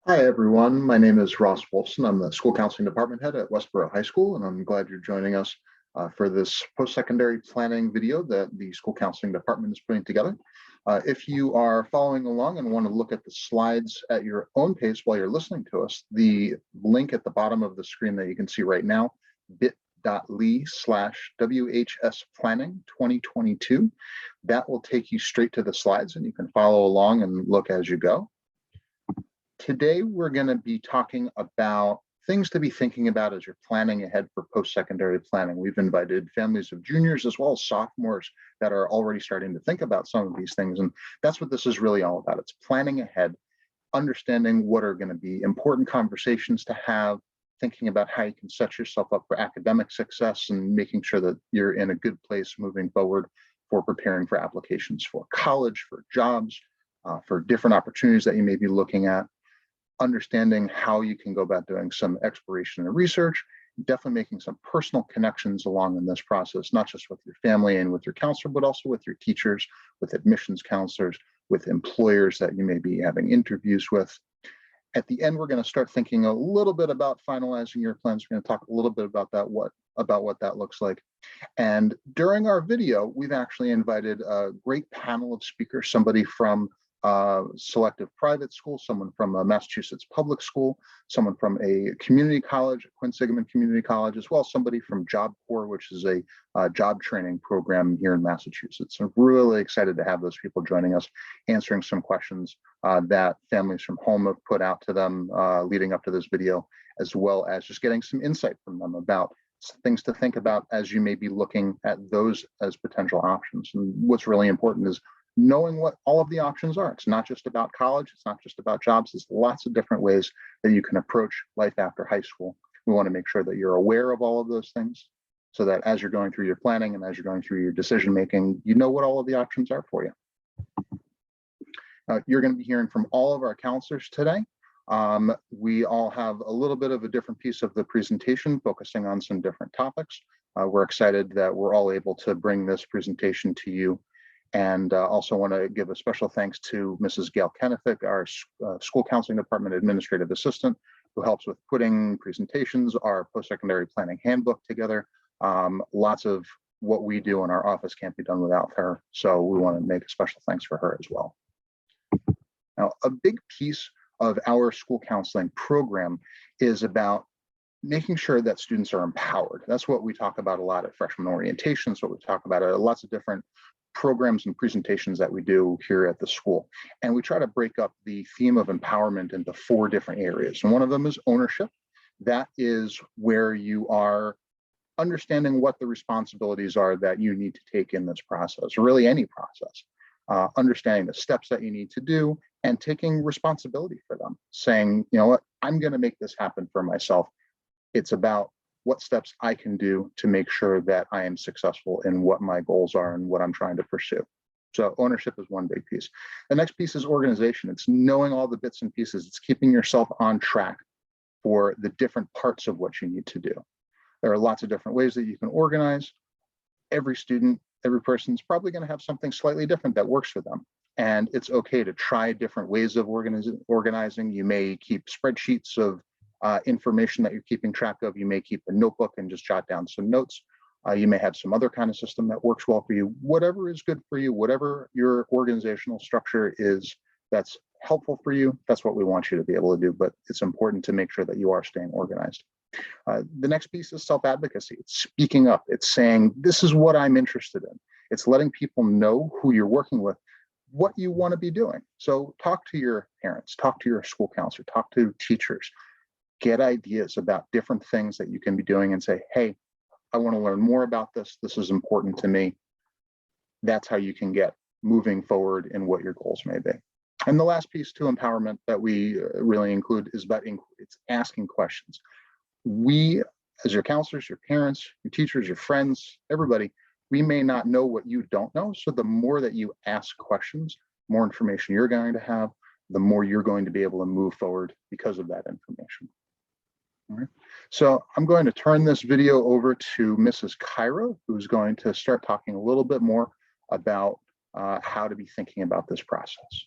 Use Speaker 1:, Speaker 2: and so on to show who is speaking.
Speaker 1: Hi, everyone. My name is Ross Wolfson. I'm the school counseling department head at Westboro High School, and I'm glad you're joining us for this post-secondary planning video that the school counseling department is putting together. If you are following along and want to look at the slides at your own pace while you're listening to us, the link at the bottom of the screen that you can see right now, bit.ly/WHS Planning 2022, that will take you straight to the slides and you can follow along and look as you go. Today, we're going to be talking about things to be thinking about as you're planning ahead for post-secondary planning. We've invited families of juniors as well as sophomores that are already starting to think about some of these things. And that's what this is really all about. It's planning ahead, understanding what are going to be important conversations to have, thinking about how you can set yourself up for academic success and making sure that you're in a good place moving forward for preparing for applications for college, for jobs, for different opportunities that you may be looking at. Understanding how you can go about doing some exploration and research, definitely making some personal connections along in this process, not just with your family and with your counselor, but also with your teachers, with admissions counselors, with employers that you may be having interviews with. At the end, we're going to start thinking a little bit about finalizing your plans. We're going to talk a little bit about that, what that looks like. And during our video, we've actually invited a great panel of speakers, somebody from selective private school, someone from a Massachusetts public school, someone from a community college, Quinsigamond Community College, as well as somebody from Job Corps, which is a job training program here in Massachusetts. So I'm really excited to have those people joining us, answering some questions that families from home have put out to them leading up to this video, as well as just getting some insight from them about things to think about as you may be looking at those as potential options. And what's really important is knowing what all of the options are. It's not just about college, it's not just about jobs. There's lots of different ways that you can approach life after high school. We want to make sure that you're aware of all of those things so that as you're going through your planning and as you're going through your decision making, you know what all of the options are for you. You're going to be hearing from all of our counselors today. We all have a little bit of a different piece of the presentation focusing on some different topics. We're excited that we're all able to bring this presentation to you. And also want to give a special thanks to Mrs. Gail Kennefic, our school counseling department administrative assistant, who helps with putting presentations, our post-secondary planning handbook together. Lots of what we do in our office can't be done without her. So we want to make a special thanks for her as well. Now, a big piece of our school counseling program is about making sure that students are empowered. That's what we talk about a lot at freshman orientation. That's what we talk about at lots of different programs and presentations that we do here at the school. And we try to break up the theme of empowerment into 4 different areas. And one of them is ownership. That is where you are understanding what the responsibilities are that you need to take in this process, or really any process. Understanding the steps that you need to do and taking responsibility for them, saying, you know what, I'm going to make this happen for myself. It's about what steps I can do to make sure that I am successful in what my goals are and what I'm trying to pursue. So ownership is one big piece. The next piece is organization. It's knowing all the bits and pieces. It's keeping yourself on track for the different parts of what you need to do. There are lots of different ways that you can organize. Every student, every person is probably going to have something slightly different that works for them. And it's okay to try different ways of organizing. You may keep spreadsheets of information that you're keeping track of. You may keep a notebook and just jot down some notes. You may have some other kind of system that works well for you. Whatever is good for you, whatever your organizational structure is that's helpful for you, that's what we want you to be able to do. But it's important to make sure that you are staying organized. The next piece is self-advocacy. It's speaking up. It's saying, this is what I'm interested in. It's letting people know who you're working with, what you want to be doing. So talk to your parents, talk to your school counselor, talk to teachers. Get ideas about different things that you can be doing and say, hey, I want to learn more about this. This is important to me. That's how you can get moving forward in what your goals may be. And the last piece to empowerment that we really include is about it's asking questions. We, as your counselors, your parents, your teachers, your friends, everybody, we may not know what you don't know. So the more that you ask questions, more information you're going to have, the more you're going to be able to move forward because of that information. All right. So I'm going to turn this video over to Mrs. Cairo, who's going to start talking a little bit more about how to be thinking about this process.